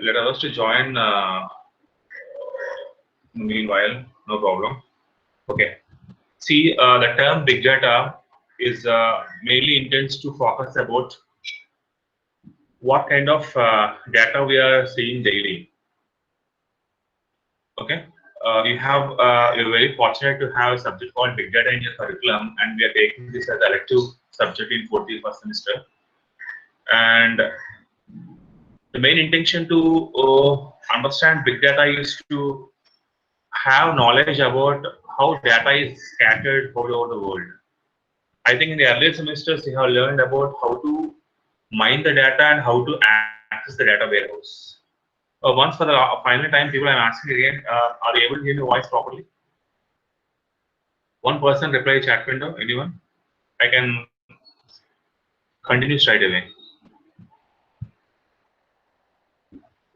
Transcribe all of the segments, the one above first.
let others to join. Meanwhile, no problem. Okay. See, the term big data is mainly intends to focus about what kind of data we are seeing daily. Okay. You're very fortunate to have a subject called big data in your curriculum, and we are taking this as elective subject in 41st semester. And the main intention to understand big data is to have knowledge about how data is scattered all over the world. I think in the earlier semesters you have learned about how to mine the data and how to access the data warehouse. Once for the final time, people, I'm asking again, are you able to hear my voice properly? One person reply chat window, anyone? I can continue straight away.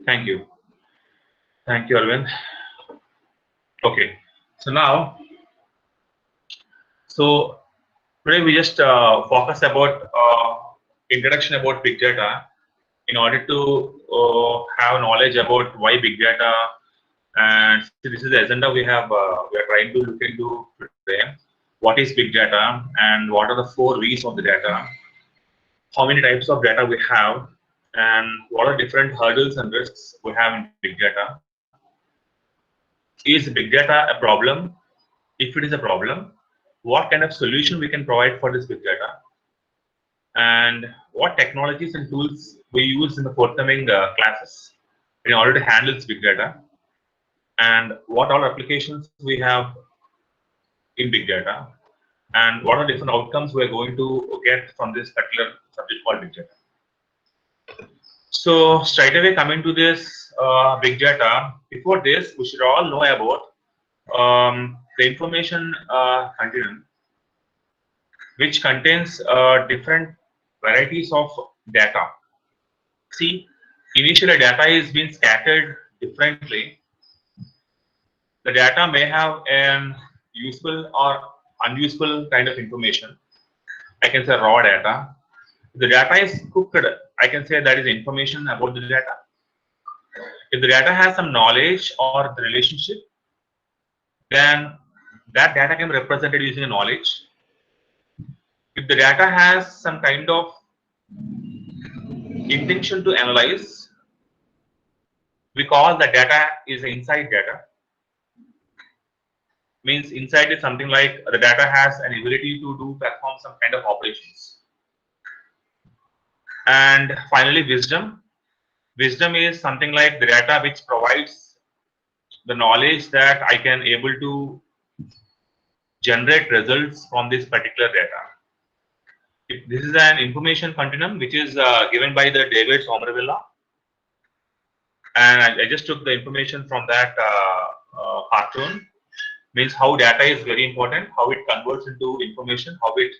Thank you. Thank you, Arvind. Okay, so now, so today we just focus about introduction about big data in order to have knowledge about why big data. And so this is the agenda we have. We are trying to look into today. What is big data and what are the 4 V's of the data? How many types of data we have, and what are different hurdles and risks we have in big data? Is big data a problem? If it is a problem, what kind of solution we can provide for this big data? And what technologies and tools we use in the forthcoming classes in order to handle this big data? And what all applications we have in big data, and what are different outcomes we are going to get from this particular subject called big data. So straight away coming to this big data, before this we should all know about the information continuum, which contains different varieties of data. See, initially data is being scattered differently. The data may have an useful or unuseful kind of information. I can say raw data. If the data is cooked, I can say that is information about the data. If the data has some knowledge or the relationship, then that data can be represented using a knowledge. If the data has some kind of intention to analyze, we call the data is insight data. Means insight is something like the data has an ability to perform some kind of operations. And finally, wisdom. Wisdom is something like the data which provides the knowledge that I can able to generate results from this particular data. This is an information continuum which is given by the David Somerville, and I just took the information from that cartoon. Means how data is very important, how it converts into information, how it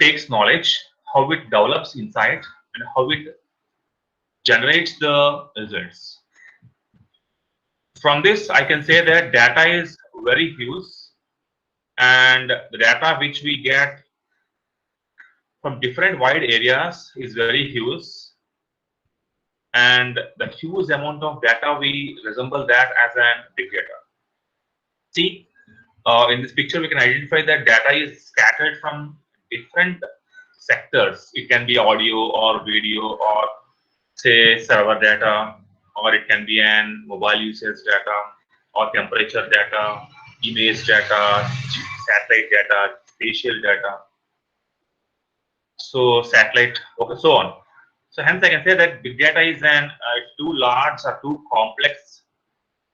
takes knowledge, how it develops insight, and how it generates the results. From this, I can say that data is very huge, and the data which we get from different wide areas is very huge, and the huge amount of data we resemble that as an big data. See, in this picture we can identify that data is scattered from different sectors. It can be audio or video or say server data, or it can be an mobile usage data or temperature data, image data, satellite data, spatial data. So satellite, okay, so on. So hence I can say that big data is an too large or too complex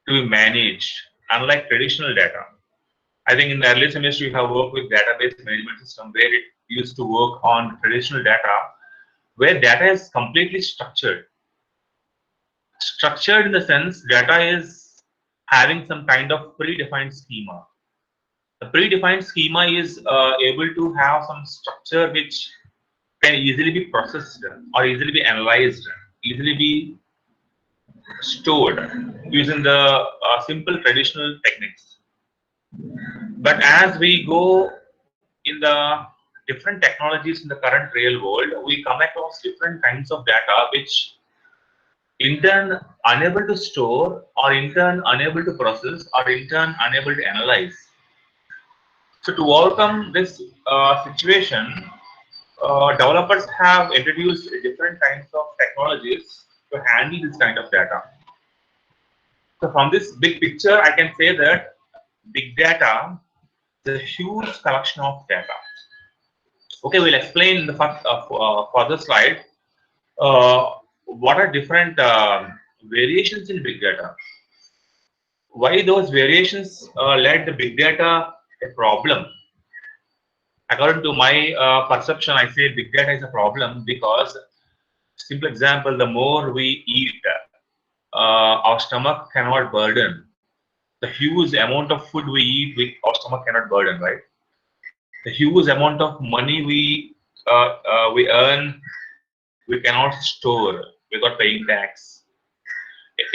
to be managed, unlike traditional data. I think in the early semester you have worked with database management system where it used to work on traditional data, where data is completely structured. Structured in the sense data is having some kind of predefined schema. The predefined schema is able to have some structure which can easily be processed or easily be analyzed, easily be stored using the simple traditional techniques. But as we go in the different technologies in the current real world, we come across different kinds of data which in turn unable to store, or in turn unable to process, or in turn unable to analyze. So to overcome this situation, developers have introduced different kinds of technologies to handle this kind of data. So from this big picture, I can say that big data is a huge collection of data. Okay, we'll explain in the further slide what are different variations in big data. Why those variations led the big data a problem? According to my perception, I say big data is a problem because, simple example, the more we eat, our stomach cannot burden. The huge amount of food we eat, our stomach cannot burden, right? The huge amount of money we earn, we cannot store without paying tax.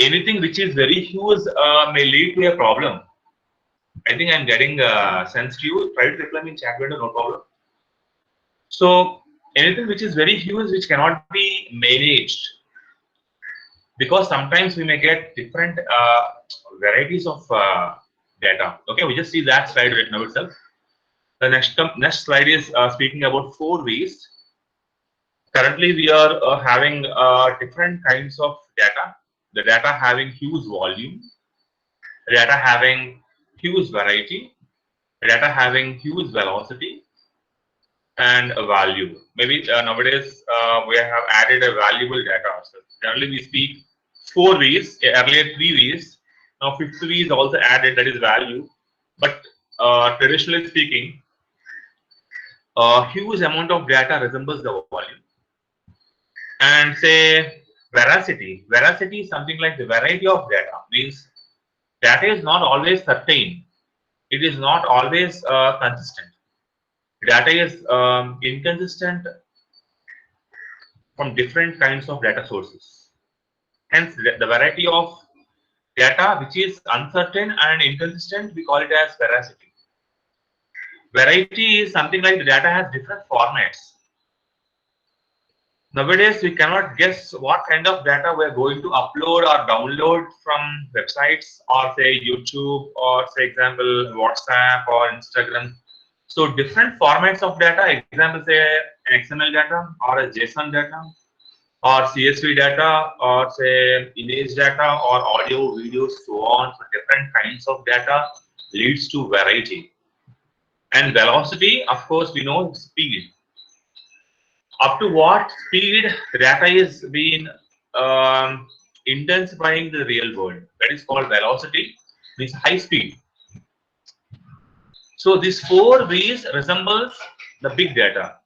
Anything which is very huge may lead to a problem. I think I'm getting sense to you. Try to reply me in chat window, no problem. So anything which is very huge, which cannot be managed, because sometimes we may get different varieties of data. Okay, we just see that slide right now itself. The next slide is speaking about 4Vs. Currently, we are having different kinds of data. The data having huge volume, data having huge variety, data having huge velocity, and a value. Maybe nowadays we have added a valuable data also. Generally, we speak 4Vs, earlier 3Vs. Now, fifth V is also added, that is value. But traditionally speaking, a huge amount of data resembles the volume. And say veracity. Veracity is something like the variety of data. Means data is not always certain. It is not always consistent. Data is inconsistent from different kinds of data sources. Hence, the variety of data which is uncertain and inconsistent, we call it as veracity. Variety is something like the data has different formats. Nowadays, we cannot guess what kind of data we're going to upload or download from websites, or say YouTube, or say example WhatsApp or Instagram. So different formats of data, example say an XML data or a JSON data or CSV data or say image data or audio, videos, so on. So different kinds of data leads to variety. And velocity, of course, we know speed. Up to what speed the data is being intensifying the real world. That is called velocity, means high speed. So these 4Vs resembles the big data.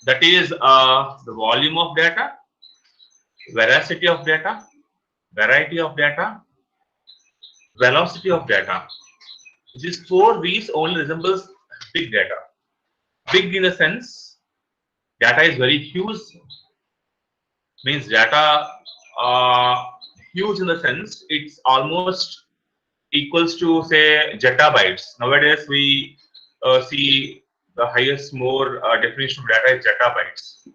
That is the volume of data, veracity of data, variety of data, velocity of data. These 4Vs only resembles big data. Big in the sense data is very huge, means data huge in the sense it's almost equals to say zettabytes. Nowadays we see the highest more definition of data is zettabytes.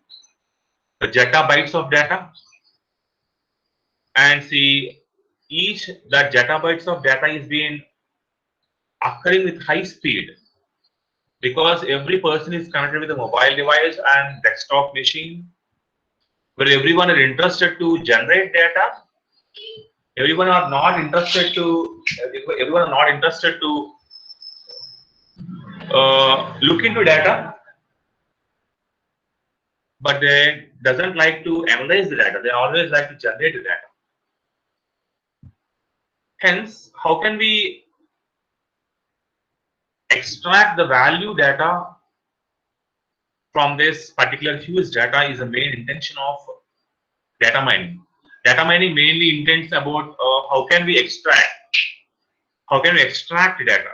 The zettabytes of data, and see each that zettabytes of data is being occurring with high speed, because every person is connected with a mobile device and desktop machine, where everyone are interested to generate data. Everyone are not interested to look into data, but they doesn't like to analyze the data. They always like to generate the data. Hence, how can we extract the value data from this particular huge data is the main intention of data mining. Data mining mainly intends about how can we extract data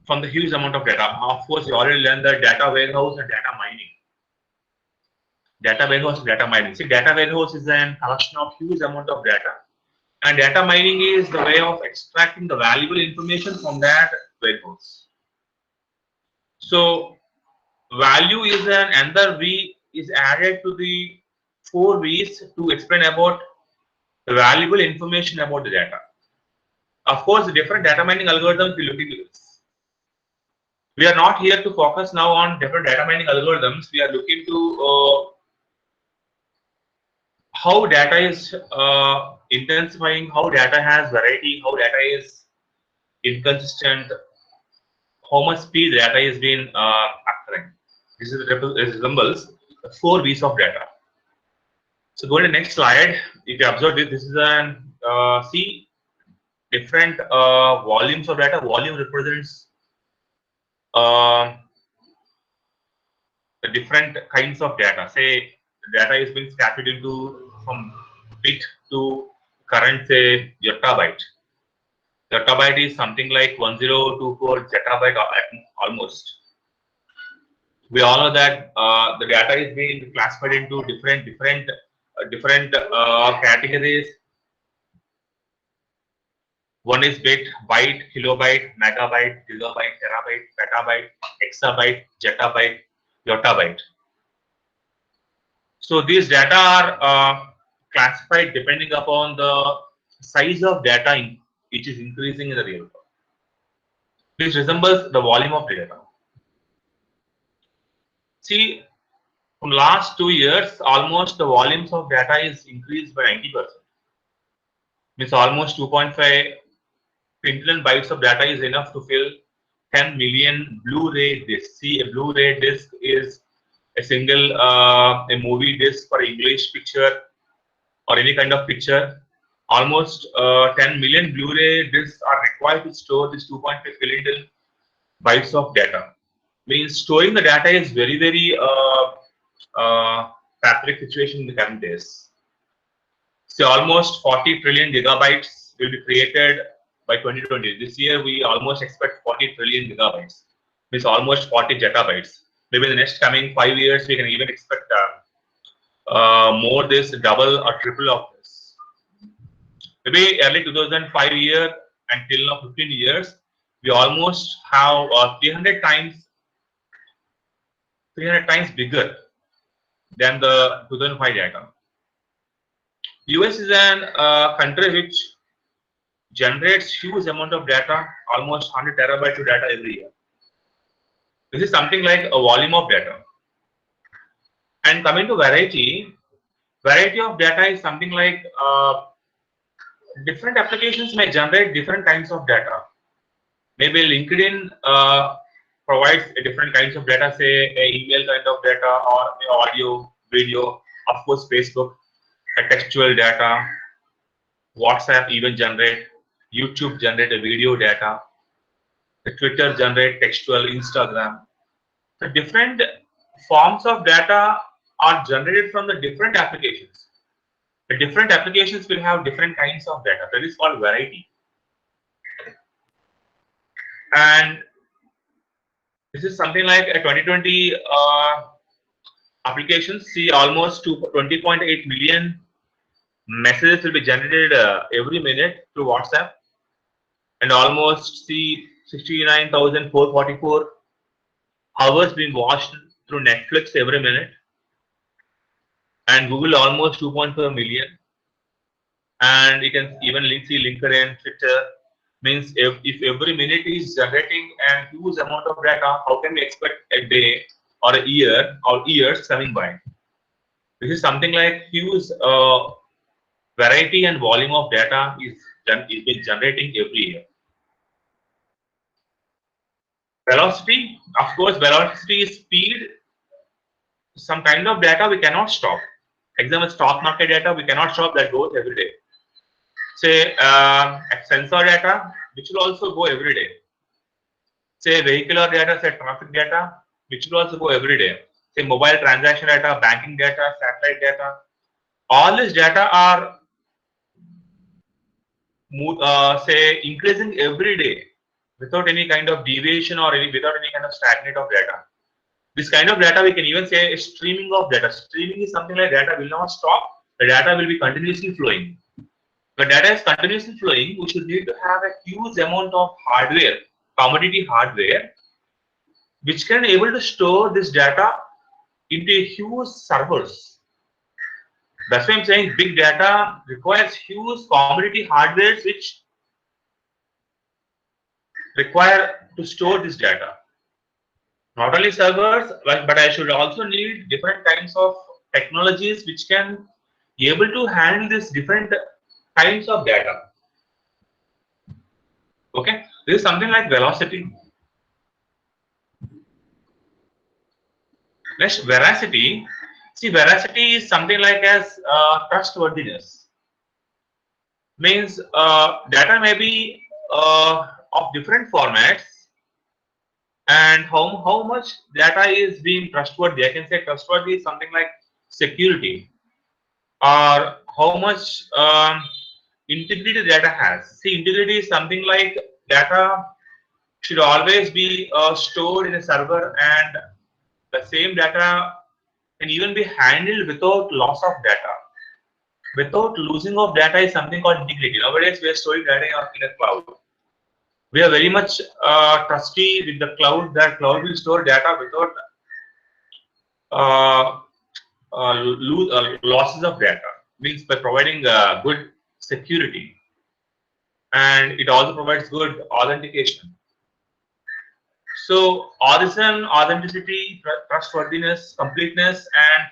from the huge amount of data. Of course, you already learned the data warehouse and data mining. Data warehouse and data mining. See, data warehouse is a collection of huge amount of data, and data mining is the way of extracting the valuable information from that warehouse. So value is another V is added to the 4 V's to explain about the valuable information about the data. Of course, the different data mining algorithms we look into this. We are not here to focus now on different data mining algorithms. We are looking to how data is intensifying, how data has variety, how data is inconsistent, how much speed data is being occurring. This is resembles the 4 V's of data. So go to the next slide. If you observe this, this is an see different volumes of data. Volume represents the different kinds of data. Say data is being scattered into from bit to current, say yottabyte. Yottabyte is something like 1024 zettabyte almost. We all know that the data is being classified into different categories. One is bit, byte, kilobyte, megabyte, gigabyte, terabyte, petabyte, exabyte, zettabyte, yottabyte. So these data are classified depending upon the size of data which is increasing in the real world. This resembles the volume of data. See, from last 2 years, almost the volumes of data is increased by 90%. Means almost 2.5 quintillion bytes of data is enough to fill 10 million Blu-ray discs. See, a Blu-ray disc is a single a movie disc for English picture or any kind of picture. Almost 10 million Blu-ray discs are required to store this 2.5 quintillion bytes of data. Means storing the data is very pathetic situation in the current days. So almost 40 trillion gigabytes will be created by 2020. This year we almost expect 40 trillion gigabytes. Means almost 40 zettabytes. Maybe in the next coming 5 years we can even expect more this, double or triple of this. Maybe early 2005 year until now 15 years, we almost have 300 times bigger than the 2005 data. US is an country which generates huge amount of data, almost 100 terabytes of data every year. This is something like a volume of data. And coming to variety of data is something like different applications may generate different kinds of data. Maybe LinkedIn provides a different kinds of data, say a email kind of data or audio, video. Of course, Facebook, a textual data. WhatsApp even generate. YouTube generate a video data. The Twitter generate textual. Instagram. The different forms of data are generated from the different applications. The different applications will have different kinds of data. That is called variety. And this is something like a 2020 applications. See, almost 20.8 million messages will be generated every minute through WhatsApp, and almost see 69,444 hours being watched through Netflix every minute, and Google almost 2.4 million. And you can even see LinkedIn, Twitter. Means if every minute is generating a huge amount of data, how can we expect a day or a year or years coming by? This is something like huge variety and volume of data is being generating every year. Velocity, of course, velocity is speed. Some kind of data we cannot stop. Example, stock market data we cannot stop, that goes every day. Say sensor data, which will also go every day. Say vehicular data, say traffic data, which will also go every day. Say mobile transaction data, banking data, satellite data. All this data are say increasing every day without any kind of deviation or without any kind of stagnate of data. This kind of data we can even say is streaming of data. Streaming is something like data will not stop. The data will be continuously flowing. The data is continuously flowing. We should need to have a huge amount of hardware, commodity hardware, which can able to store this data into a huge servers. That's why I'm saying big data requires huge commodity hardwares which require to store this data. Not only servers, but I should also need different kinds of technologies which can be able to handle this different kinds of data. Okay, this is something like velocity. Next, veracity. See, veracity is something like as trustworthiness. Means data may be of different formats, and how much data is being trustworthy. I can say trustworthy is something like security, or how much integrity the data has. See, integrity is something like data should always be stored in a server, and the same data can even be handled without loss of data. Without losing of data is something called integrity. Nowadays, we are storing data in a cloud. We are very much trusty with the cloud, that cloud will store data without uh, losses of data. Means by providing good security, and it also provides good authentication. So origin, authenticity, trustworthiness, completeness, and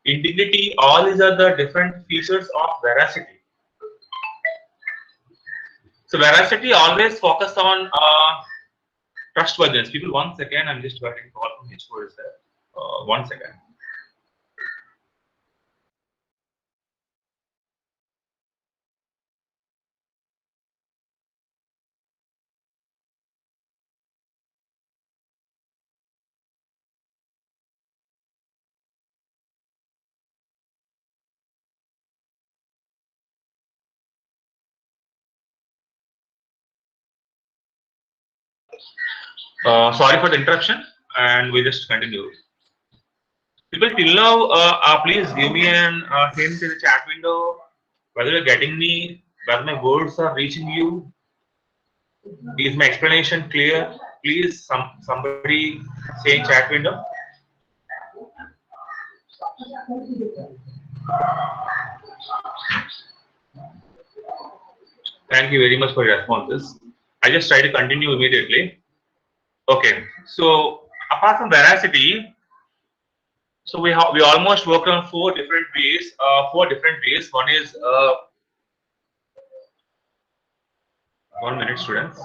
integrity, all these are the different features of veracity. So veracity always focus on trustworthiness. People, 1 second, I'm just writing call from H4 is there. 1 second. Sorry for the interruption, and we just continue. People till now, please give me an hint in the chat window whether you're getting me, whether my words are reaching you. Is my explanation clear? Please, somebody say in chat window. Thank you very much for your responses. I just try to continue immediately. Okay, so apart from veracity, so we almost worked on four different ways. One is 1 minute, students.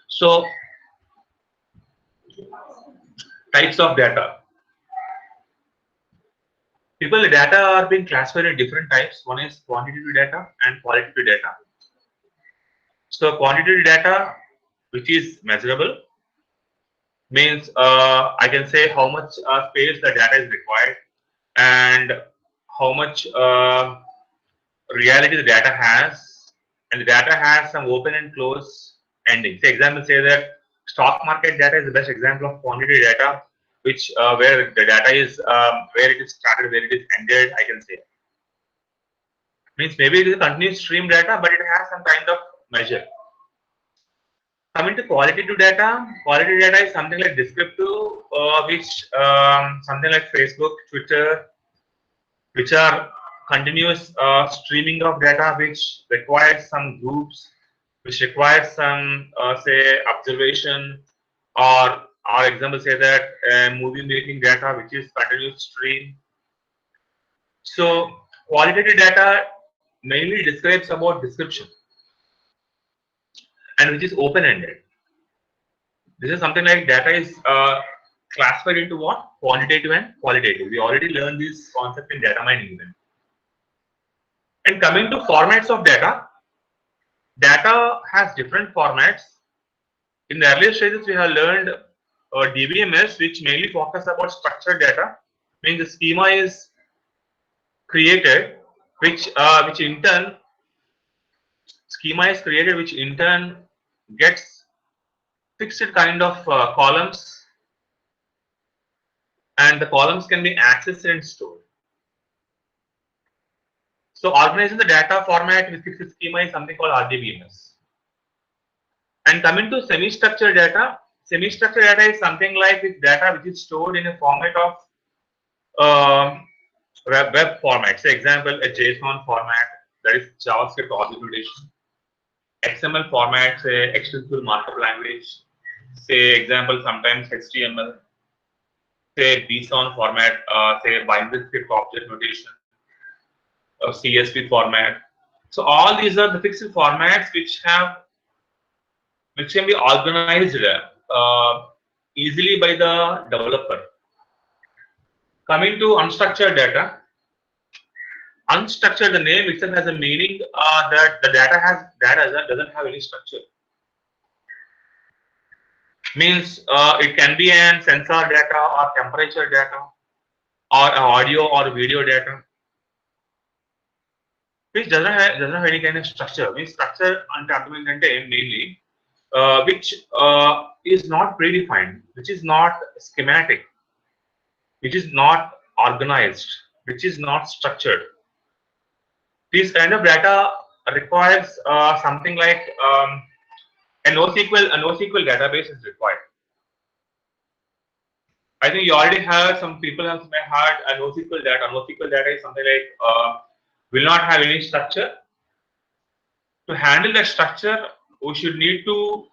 So types of data. People, the data are being classified in different types. One is quantitative data and qualitative data. So quantitative data, which is measurable, means I can say how much space the data is required and how much reality the data has, and the data has some open and close endings. Say example, say that stock market data is the best example of quantitative data, which where the data is where it is started, where it is ended. I can say means maybe it is a continuous stream data, but it has some kind of measure. Coming to qualitative data is something like descriptive, which something like Facebook, Twitter, which are continuous streaming of data, which requires some groups, which requires some say observation, or our example say that movie making data, which is continuous stream. So qualitative data mainly describes about description, and which is open ended. This is something like data is classified into what? Quantitative and qualitative. We already learned this concept in data mining even. And coming to formats of data, data has different formats. In the earlier stages, we have learned DBMS, which mainly focus about structured data. Means the schema is created, which in turn gets fixed kind of columns, and the columns can be accessed and stored. So organizing the data format with fixed schema is something called RDBMS. And coming to semi-structured data is something like this data which is stored in a format of web format. Say example, a JSON format, that is JavaScript object notation. XML format, say extensible markup language. Say example, sometimes HTML. Say JSON format, say binary script object notation. CSV format. So all these are the fixed formats which can be organized easily by the developer. Coming to unstructured data. Unstructured, the name itself has a meaning that the data doesn't have any structure. Means it can be an sensor data or temperature data or audio or video data, which doesn't have any kind of structure. Means structure mainly which is not predefined, which is not schematic, which is not organized, which is not structured. This kind of data requires something like a NoSQL database is required. I think you already heard, some people have heard a NoSQL data. NoSQL data is something like will not have any structure. To handle that structure, we should need to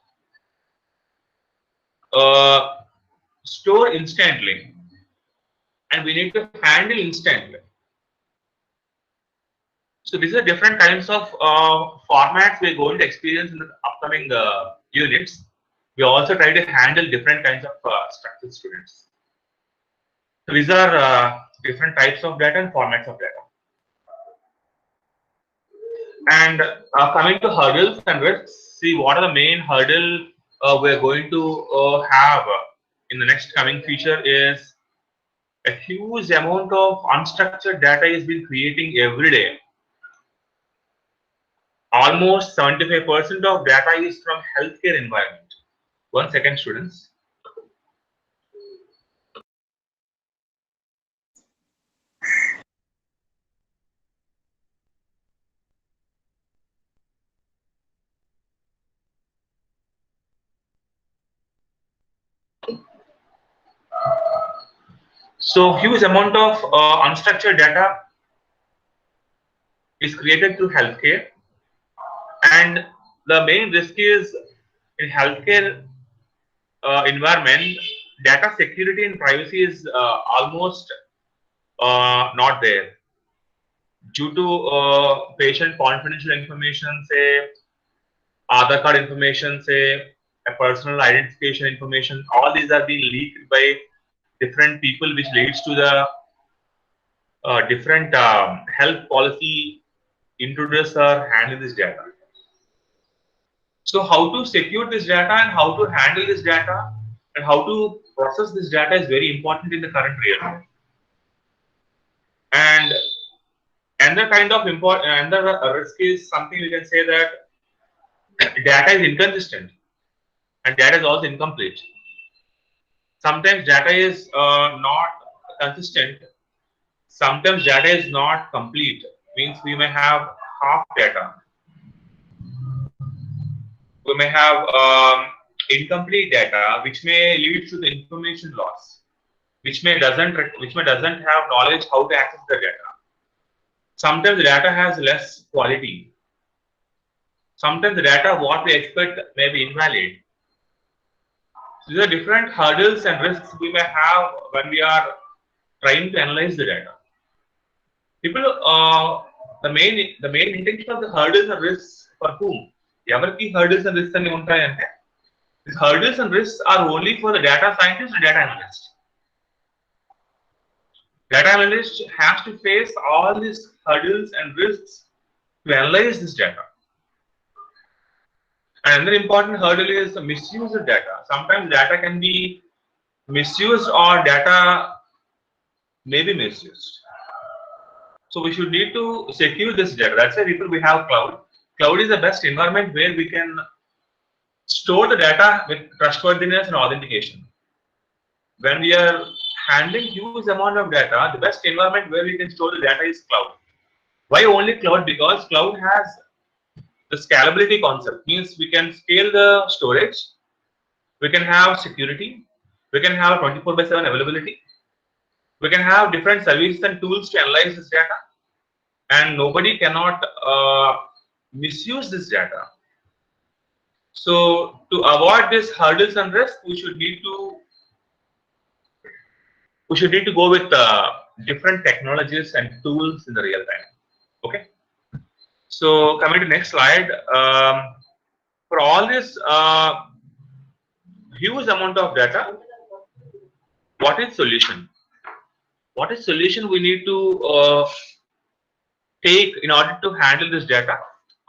store instantly, and we need to handle instantly. So these are different kinds of formats we're going to experience in the upcoming units. We also try to handle different kinds of structured students. So these are different types of data and formats of data. And coming to hurdles and risks, see what are the main hurdle we're going to have in the next coming future is a huge amount of unstructured data is being creating every day. Almost 75% of data is from healthcare environment. 1 second, students. So huge amount of unstructured data is created through healthcare, and the main risk is in healthcare environment, data security and privacy is almost not there due to patient confidential information, say Aadhaar card information, say a personal identification information. All these are being leaked by different people, which leads to the different health policy intruders are handling this data. So how to secure this data and how to handle this data and how to process this data is very important in the current real world. And another risk is something we can say that data is inconsistent and data is also incomplete. Sometimes data is not consistent. Sometimes data is not complete. Means we may have half data. We may have incomplete data, which may lead to the information loss, which may doesn't have knowledge how to access the data. Sometimes the data has less quality. Sometimes the data what we expect may be invalid. These are different hurdles and risks we may have when we are trying to analyze the data. People, the main intention of the hurdles and risks for whom? Evarki hurdles and risks ani untayante. These hurdles and risks are only for the data scientist and data analyst. Data analyst has to face all these hurdles and risks to analyze this data. Another important hurdle is the misuse of data. Sometimes data can be misused or data may be misused. So we should need to secure this data. That's why we have cloud. Cloud is the best environment where we can store the data with trustworthiness and authentication. When we are handling huge amount of data, the best environment where we can store the data is cloud. Why only cloud? Because cloud has the scalability concept, means we can scale the storage, we can have security, we can have 24 by 7 availability, we can have different services and tools to analyze this data, and nobody cannot misuse this data. So to avoid this hurdles and risk, we should need to go with different technologies and tools in the real time. Okay. So coming to next slide, for all this huge amount of data, what is solution? What is solution we need to take in order to handle this data?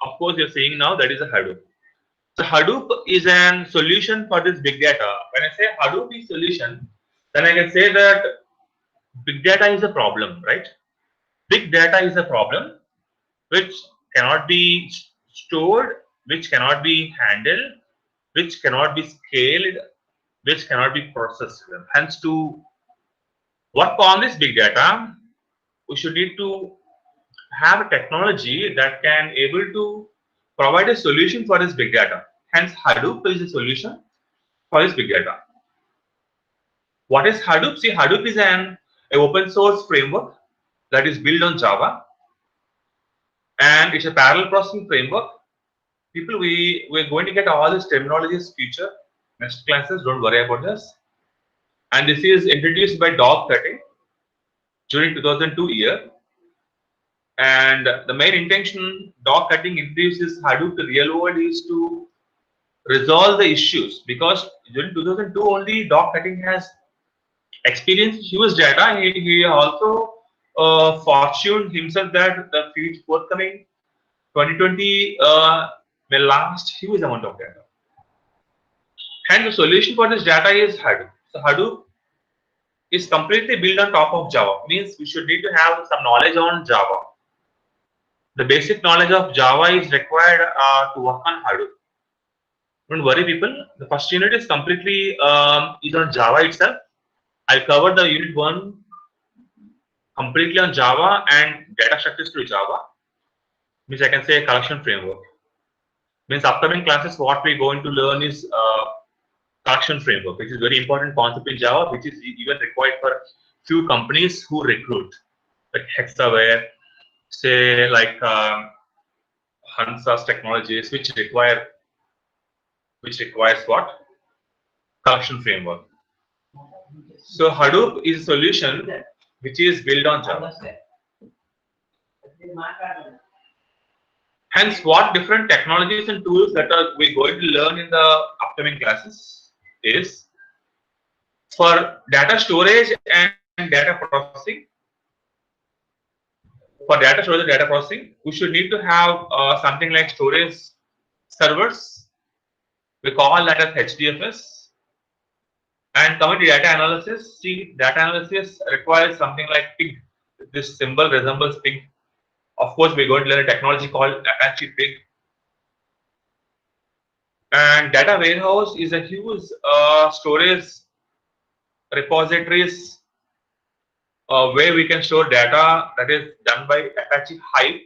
Of course, you're seeing now that is a Hadoop. So Hadoop is an solution for this big data. When I say Hadoop is solution, then I can say that big data is a problem, right? Big data is a problem which cannot be stored, which cannot be handled, which cannot be scaled, which cannot be processed. Hence, to work on this big data, we should need to have a technology that can able to provide a solution for this big data. Hence, Hadoop is a solution for this big data. What is Hadoop? See, Hadoop is an open source framework that is built on Java, and it's a parallel processing framework. People, we're going to get all these terminologies future next classes. Don't worry about this. And this is introduced by Dog 30 during 2002 year. And the main intention Dog cutting introduces Hadoop to real world is to resolve the issues, because during 2002 only Dog cutting has experienced huge data. He also fortuned himself that the forthcoming 2020 will last huge amount of data. And the solution for this data is Hadoop. So Hadoop is completely built on top of Java. Means we should need to have some knowledge on Java. The basic knowledge of Java is required to work on Hadoop. Don't worry, people. The first unit is completely is on Java itself. I'll cover the unit 1 completely on Java and data structures to Java. Means I can say a collection framework. Means upcoming classes, what we're going to learn is collection framework, which is very important concept in Java, which is even required for few companies who recruit, like Hexaware, say like Hansa's Technologies, which requires what? Collection framework. So Hadoop is a solution which is built on Java. Hence, what different technologies and tools that we're going to learn in the upcoming classes is for data storage and data processing. For data storage and data processing, we should need to have something like storage servers. We call that as HDFS. And coming to data analysis, see, data analysis requires something like pig. This symbol resembles pig. Of course, we're going to learn a technology called Apache Pig. And data warehouse is a huge storage repositories where we can store data that is done by Apache Hive.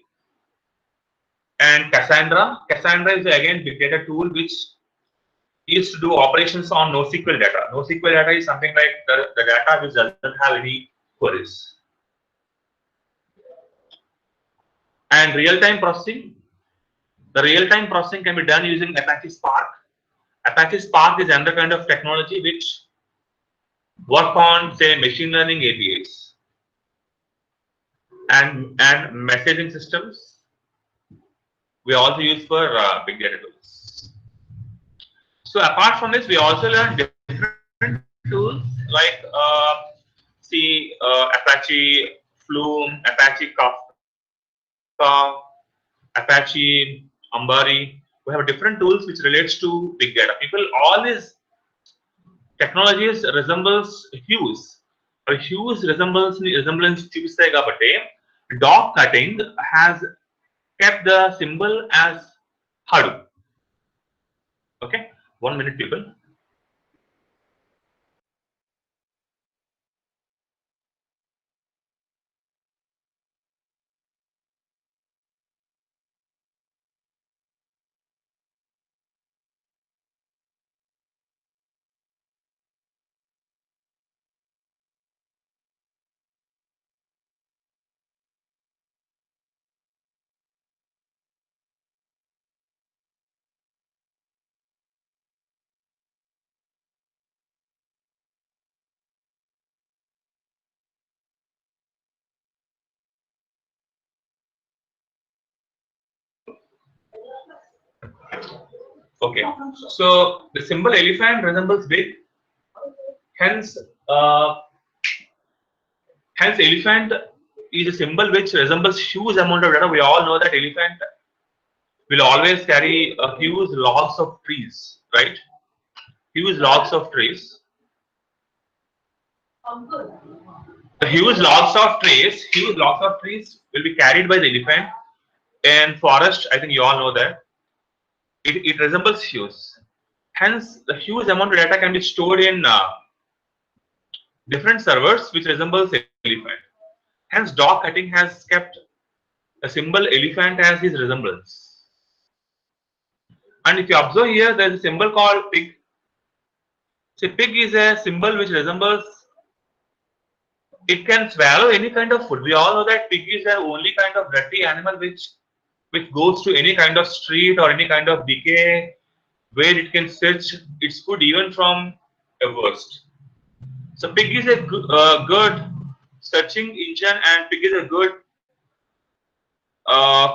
And Cassandra. Cassandra is again big data tool which is to do operations on NoSQL data. NoSQL data is something like the data which doesn't have any queries. And real-time processing. The real-time processing can be done using Apache Spark. Apache Spark is another kind of technology which work on, say, machine learning APIs and messaging systems. We also use for big data tools. So apart from this, we also learn different tools like Apache Flume, Apache Kafka, Apache Ambari. We have different tools which relates to big data. People, all these technologies resembles huge. A huge resemblance చూపిస్తాయి కాబట్టి dog cutting has kept the symbol as Hadoop. Okay, 1 minute, people. Okay, so the symbol elephant resembles big, hence, uh, hence elephant is a symbol which resembles huge amount of data. We all know that elephant will always carry a huge logs of trees, right? Huge logs of trees. The huge logs of trees will be carried by the elephant. In forest, I think you all know that it resembles huge. Hence, the huge amount of data can be stored in different servers, which resembles elephant. Hence, dog cutting has kept a symbol elephant as his resemblance. And if you observe here, there is a symbol called pig. So, pig is a symbol which resembles. It can swallow any kind of food. We all know that pig is the only kind of dirty animal which goes to any kind of street or any kind of decay where it can search its food even from a worst. So pig is a good searching engine, and pig is a good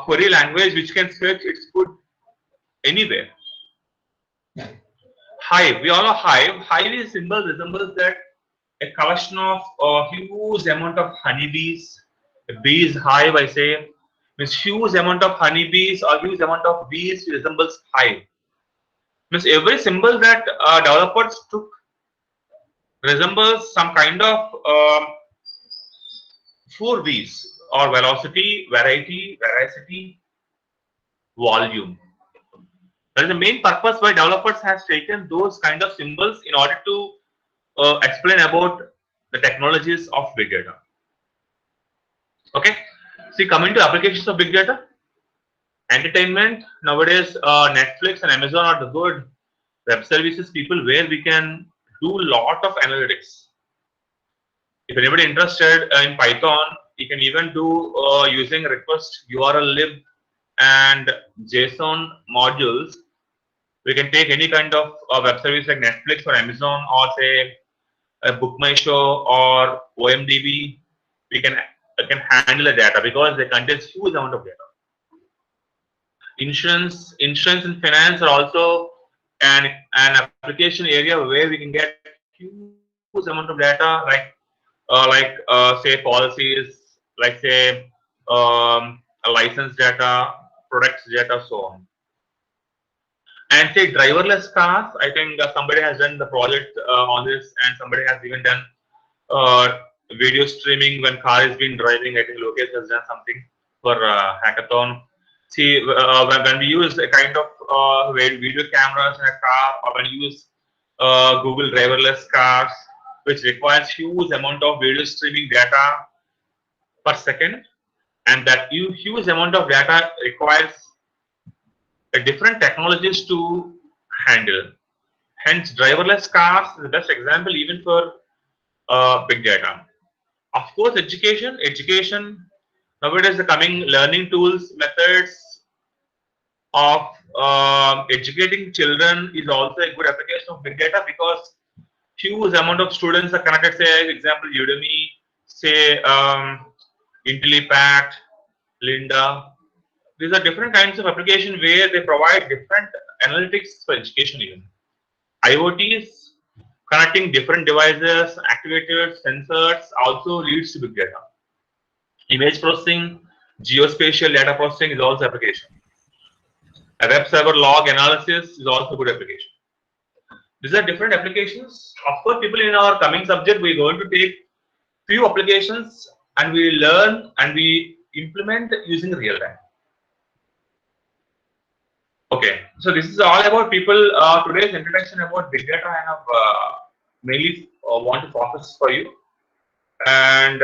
query language which can search its food anywhere. Hive, we all know hive. Hive is symbol resembles that a collection of huge amount of honeybees. A bees hive, I say, means huge amount of honeybees or huge amount of bees resembles hive. Means every symbol that developers took resembles some kind of four V's or velocity, variety, veracity, volume. That is the main purpose why developers has taken those kind of symbols in order to explain about the technologies of big data. Okay. See, coming to applications of big data, entertainment nowadays, Netflix and Amazon are the good web services people where we can do lot of analytics. If anybody interested in Python, you can even do using request URL lib and JSON modules. We can take any kind of web service like Netflix or Amazon or say a Book My Show or OMDB. We can handle the data because they contain huge amount of data. Insurance and finance are also an application area where we can get huge amount of data say policies, like say license data, products data, so on. And say driverless cars, I think somebody has done the project on this, and somebody has even done video streaming when car is been driving. I think Lokesh has done something for hackathon. See, when we use a kind of video cameras in a car, or when you use Google driverless cars, which requires huge amount of video streaming data per second, and that huge amount of data requires different technologies to handle. Hence, driverless cars is the best example even for big data. Of course, education nowadays the coming learning tools, methods of educating children is also a good application of big data because huge amount of students are connected. Say, example, Udemy, say IntelliPact, Lynda. These are different kinds of application where they provide different analytics for education. Even IoTs connecting different devices, actuators, sensors also leads to big data. Image processing, geospatial data processing is also application. A web server log analysis is also good application. These are different applications. Of course, people in our coming subject, we're going to take few applications and we learn and we implement using real time. Okay, so this is all about people. Today's introduction about big data. I have mainly want to focus for you. And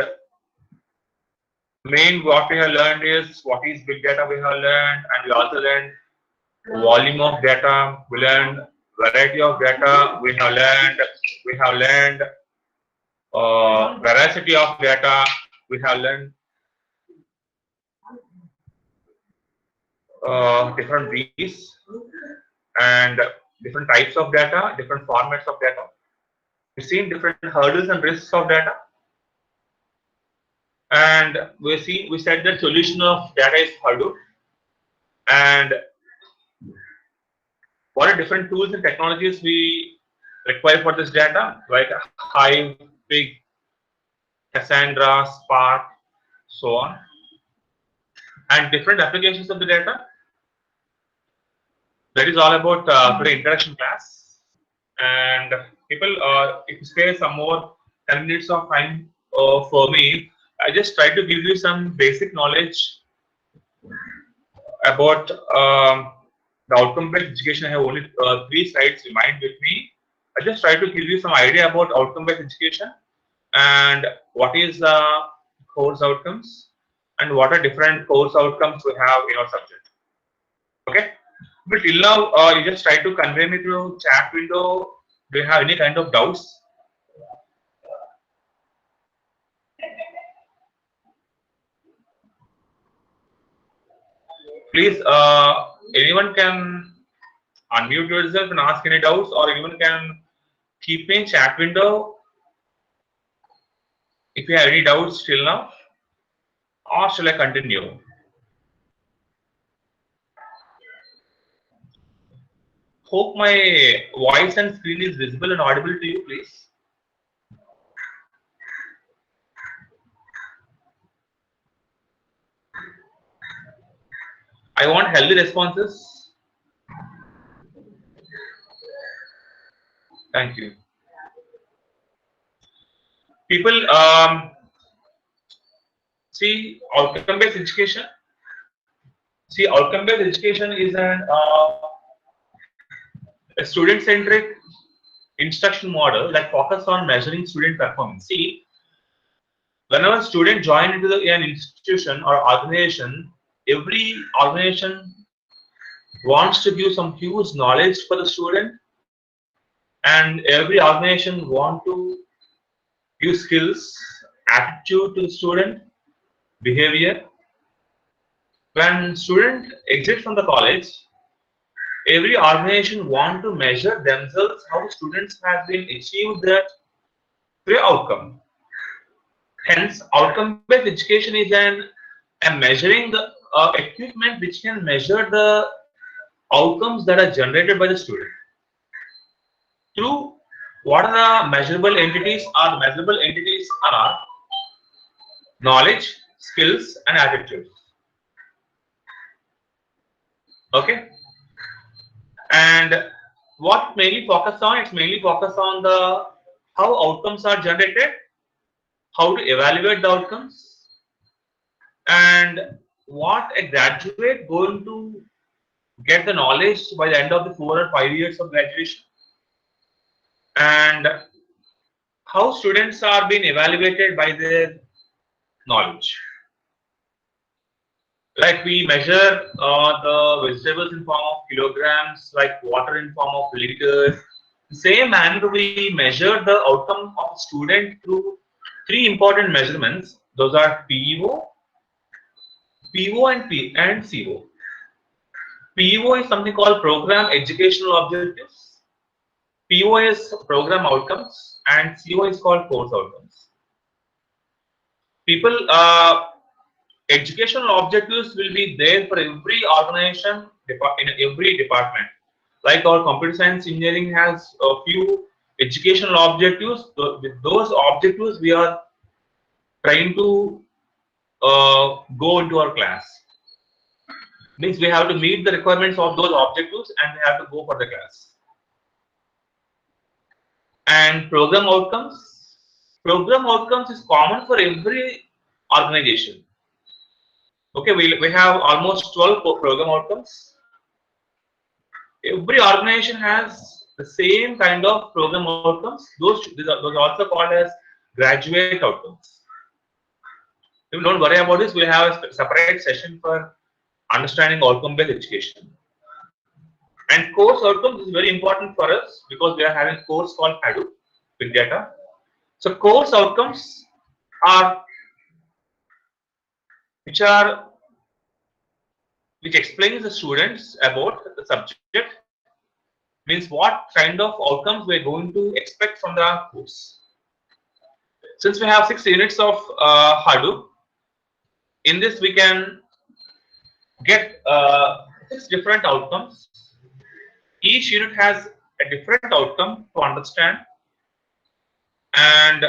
main what we have learned is what is big data we have learned, and we also learned volume of data. We learned variety of data. We have learned veracity of data. We have learned different V's and different types of data, different formats of data. We've seen different hurdles and risks of data, and we said that solution of data is Hadoop, and What are different tools and technologies we require for this data, like Hive, Pig, Cassandra, Spark, so on, and different applications of the data. That is all about today introduction class. And people, if you spare some more 10 minutes of time for me, I just try to give you some basic knowledge about the outcome-based education. I have only 3 slides remind with me. I just try to give you some idea about outcome-based education and what is the course outcomes and what are different course outcomes we have in our subject. Okay, but till now you just try to convey me through chat window. Do you have any kind of doubts? Please, anyone can unmute yourself and ask any doubts, or anyone can keep me in chat window if you have any doubts till now, or shall I continue? Hope my voice and screen is visible and audible to you, please. I want healthy responses. Thank you. People, see outcome-based education. See, outcome-based education is a student-centric instruction model that focuses on measuring student performance. See, whenever student join into an institution or organization, every organization wants to give some huge knowledge for the student, and every organization want to give skills, attitude to the student, behavior. When student exit from the college, every organization want to measure themselves how students have been achieved that through outcome. Hence, outcome-based education is a measuring the equipment which can measure the outcomes that are generated by the student. Through what are the measurable entities? Are the measurable entities are knowledge, skills, and attitude. Okay, and what mainly focus on? It's mainly focus on the how outcomes are generated, how to evaluate the outcomes, and what a graduate going to get the knowledge by the end of the 4 or 5 years of graduation, and how students are being evaluated by their knowledge. Like we measure the vegetables in form of kilograms, like water in form of liters. The same manner we measure the outcome of a student through 3 important measurements. Those are PEO, PO, and CO. PEO is something called program educational objectives. PO is program outcomes, and CO is called course outcomes. People, educational objectives will be there for every organization in every department. Like our computer science engineering has a few educational objectives. With those objectives, we are trying to go into our class. Means we have to meet the requirements of those objectives and we have to go for the class. And program outcomes. Program outcomes is common for every organization. Okay, we have almost 12 program outcomes. Every organization has the same kind of program outcomes. Those are also called as graduate outcomes. If don't worry about this, we have a separate session for understanding outcome-based education. And course outcomes is very important for us because we are having a course called Hadoop Big Data. So course outcomes are which explains the students about the subject, means what kind of outcomes we're going to expect from the course. Since we have 6 units of Hadoop, in this we can get 6 different outcomes. Each unit has a different outcome to understand, and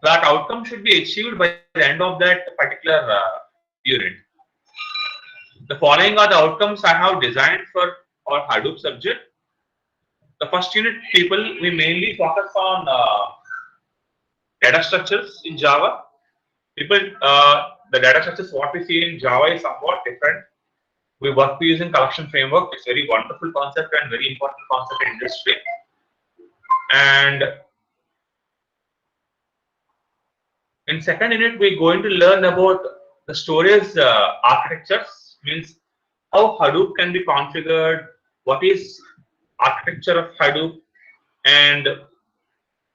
that outcome should be achieved by the end of that particular unit. The following are the outcomes I have designed for our Hadoop subject. The first unit, people, we mainly focus on data structures in Java. People, the data structures what we see in Java is somewhat different. We work using collection framework. It's a very wonderful concept and very important concept in industry. And in second unit, we're going to learn about the storage architectures, means how Hadoop can be configured, what is architecture of Hadoop, and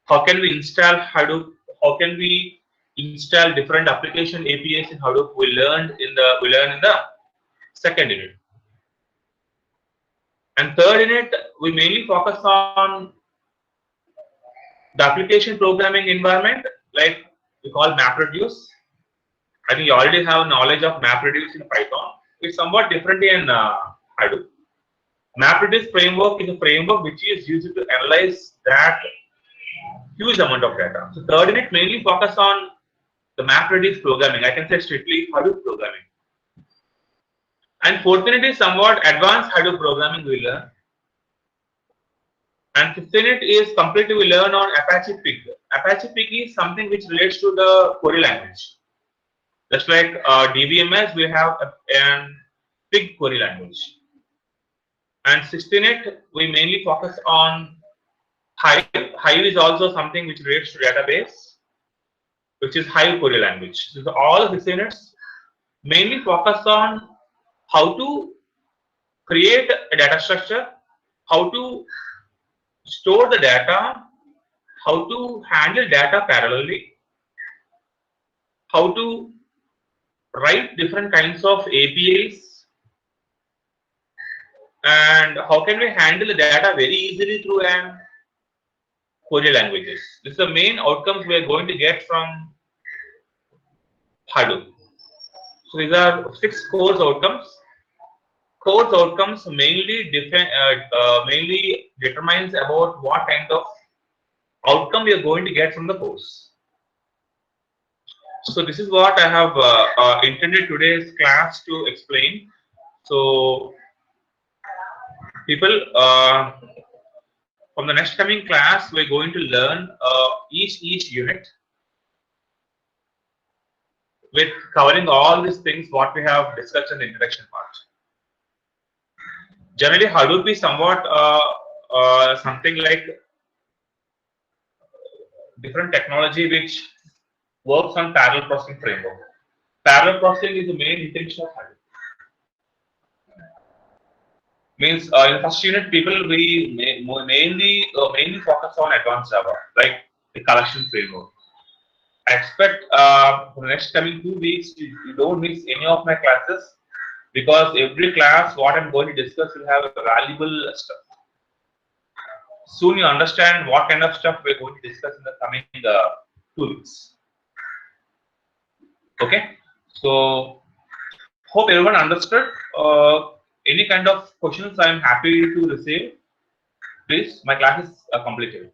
how can we install Hadoop, how can we install different application APIs in Hadoop. We learn in the second unit. And third unit, we mainly focus on the application programming environment, like we call MapReduce. I think you already have knowledge of MapReduce in Python. It's somewhat different in Hadoop. MapReduce framework is a framework which is used to analyze that huge amount of data. So third unit mainly focus on the MapReduce programming. I can say strictly Hadoop programming. And fourth unit is somewhat advanced Hadoop programming we learn. And fifth unit is completely we learn on Apache Pig. Apache Pig is something which relates to the query language. Just like DBMS, we have a Pig query language. And sixth unit, we mainly focus on Hive. Hive is also something which relates to database, which is Hive query language. So all of these units mainly focus on how to create a data structure, how to store the data, how to handle data parallelly, how to write different kinds of APIs, and how can we handle the data very easily through an query languages. This is the main outcomes we are going to get from Hadoop. So these are 6 course outcomes. Course outcomes mainly determines about what kind of outcome we are going to get from the course. So this is what I have intended today's class to explain. So people, from the next coming class, we're going to learn each unit with covering all these things what we have discussed in the introduction part. Generally, Hadoop is somewhat something like different technology which works on parallel processing framework. Parallel processing is the main intention of Hadoop. Means in the first unit, people we mainly focus on advanced Java, like the collection framework. I expect for the next coming 2 weeks, you don't miss any of my classes, because every class what I'm going to discuss will have a valuable stuff. Soon you understand what kind of stuff we're going to discuss in the coming 2 weeks. Okay, so hope everyone understood. Any kind of questions I'm happy to receive. Please, my class is completed.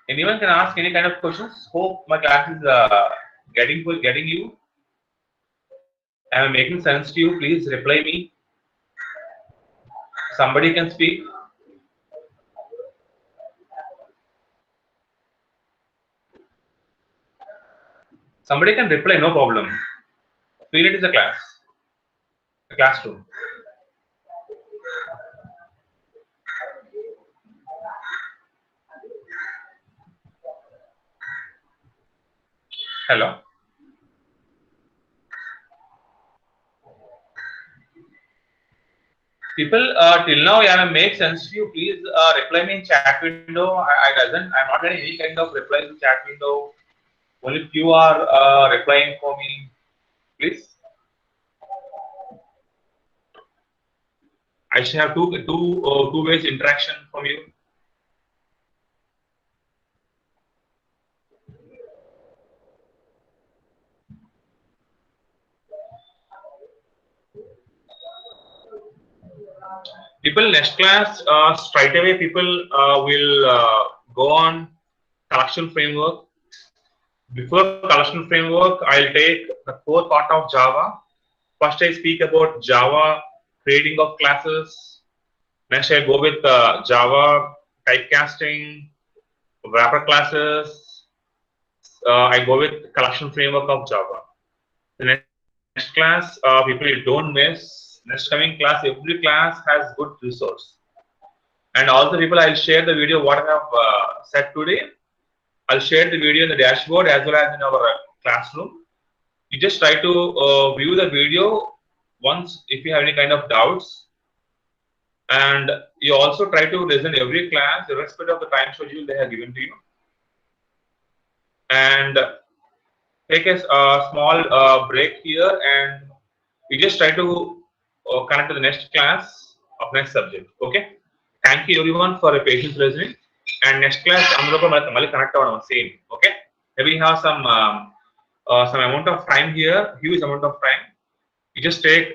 Anyone can ask any kind of questions. Hope my class is getting you. Am I making sense to you? Please reply me. Somebody can speak. Somebody can reply, no problem. Feel it is a class, a classroom. Hello. People, till now, yeah, make sense to you. Please reply me in chat window. I'm not getting any kind of reply in chat window. Only few are replying for me. Please. I should have two ways interaction from you. People next class, straight away people will go on collection framework. Before collection framework, I'll take the core part of Java. First, I speak about Java creating of classes. Next, I go with Java typecasting, wrapper classes. I go with collection framework of Java. The next class, people you don't miss. Next coming class, every class has good resource. And also, people, I'll share the video what I have said today. I'll share the video in the dashboard as well as in our classroom. You just try to view the video once if you have any kind of doubts, and you also try to listen every class irrespective of the time schedule they have given to you, and take a small break here, and you just try to connect to the next class of next subject. Okay, thank you everyone for your patience listening, and next class అందులో మళ్ళీ connect అవ్వడం same. Okay, maybe we have some amount of time here, huge amount of time. You just take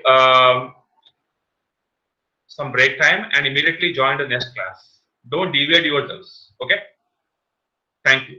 some break time and immediately join the next class. Don't deviate yourselves. Okay, thank you.